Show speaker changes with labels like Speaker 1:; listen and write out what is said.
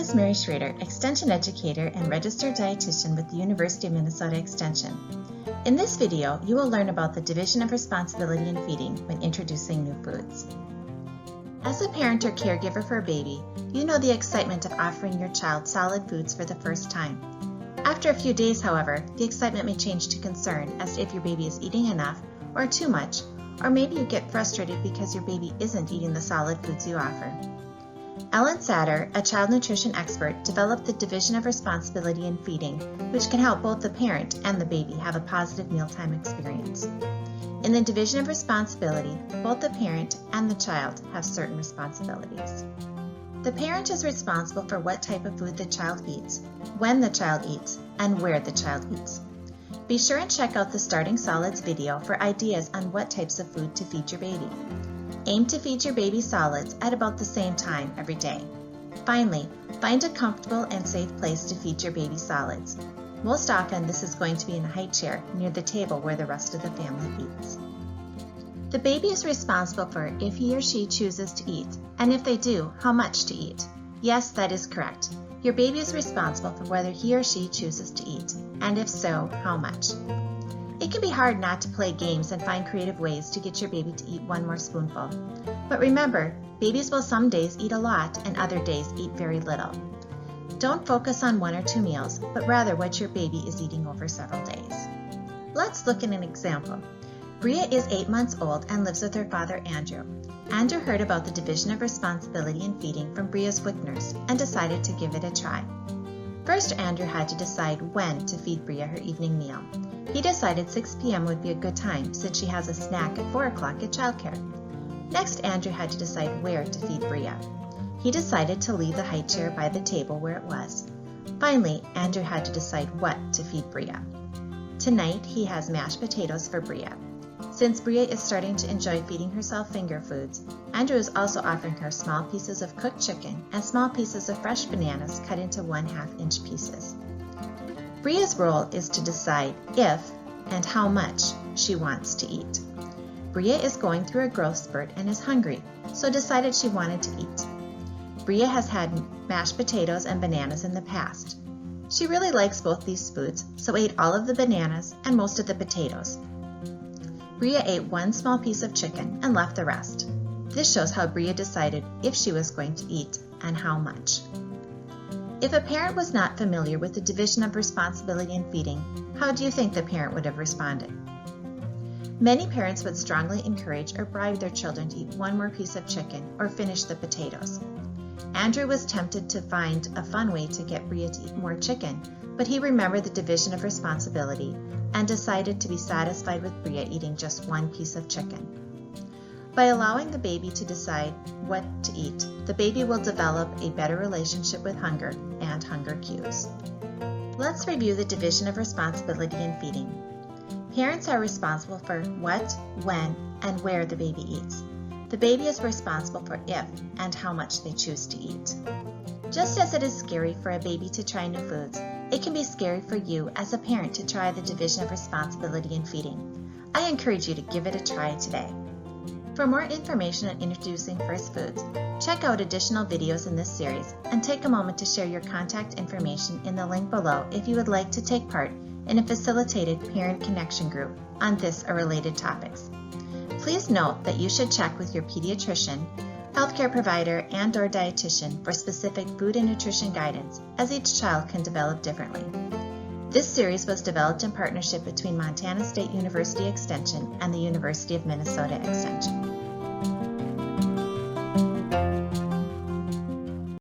Speaker 1: is Mary Schrader, Extension Educator and Registered Dietitian with the University of Minnesota Extension. In this video, you will learn about the division of responsibility in feeding when introducing new foods. As a parent or caregiver for a baby, you know the excitement of offering your child solid foods for the first time. After a few days, however, the excitement may change to concern as to if your baby is eating enough or too much, or maybe you get frustrated because your baby isn't eating the solid foods you offer. Ellen Satter, a child nutrition expert, developed the division of responsibility in feeding, which can help both the parent and the baby have a positive mealtime experience. In the division of responsibility, both the parent and the child have certain responsibilities. The parent is responsible for what type of food the child eats, when the child eats, and where the child eats. Be sure and check out the Starting Solids video for ideas on what types of food to feed your baby. Aim to feed your baby solids at about the same time every day. Finally, find a comfortable and safe place to feed your baby solids. Most often, this is going to be in a high chair near the table where the rest of the family eats. The baby is responsible for if he or she chooses to eat, and if they do, how much to eat. Yes, that is correct. Your baby is responsible for whether he or she chooses to eat, and if so, how much. It can be hard not to play games and find creative ways to get your baby to eat one more spoonful. But remember, babies will some days eat a lot and other days eat very little. Don't focus on 1 or 2 meals, but rather what your baby is eating over several days. Let's look at an example. Bria is 8 months old and lives with her father, Andrew. Andrew heard about the division of responsibility in feeding from Bria's WIC nurse and decided to give it a try. First, Andrew had to decide when to feed Bria her evening meal. He decided 6 p.m. would be a good time since she has a snack at 4 o'clock at childcare. Next, Andrew had to decide where to feed Bria. He decided to leave the high chair by the table where it was. Finally, Andrew had to decide what to feed Bria. Tonight, he has mashed potatoes for Bria. Since Bria is starting to enjoy feeding herself finger foods, Andrew is also offering her small pieces of cooked chicken and small pieces of fresh bananas cut into 1/2 inch pieces. Bria's role is to decide if and how much she wants to eat. Bria is going through a growth spurt and is hungry, so decided she wanted to eat. Bria has had mashed potatoes and bananas in the past. She really likes both these foods, so ate all of the bananas and most of the potatoes. Bria ate 1 small piece of chicken and left the rest. This shows how Bria decided if she was going to eat and how much. If a parent was not familiar with the division of responsibility in feeding, how do you think the parent would have responded? Many parents would strongly encourage or bribe their children to eat 1 more piece of chicken or finish the potatoes. Andrew was tempted to find a fun way to get Bria to eat more chicken, but he remembered the division of responsibility and decided to be satisfied with Bria eating just 1 piece of chicken. By allowing the baby to decide what to eat, the baby will develop a better relationship with hunger and hunger cues. Let's review the division of responsibility in feeding. Parents are responsible for what, when, and where the baby eats. The baby is responsible for if and how much they choose to eat. Just as it is scary for a baby to try new foods, it can be scary for you as a parent to try the division of responsibility in feeding. I encourage you to give it a try today. For more information on introducing first foods, check out additional videos in this series and take a moment to share your contact information in the link below if you would like to take part in a facilitated parent connection group on this or related topics. Please note that you should check with your pediatrician, healthcare provider, and/or dietitian for specific food and nutrition guidance, as each child can develop differently. This series was developed in partnership between Montana State University Extension and the University of Minnesota Extension.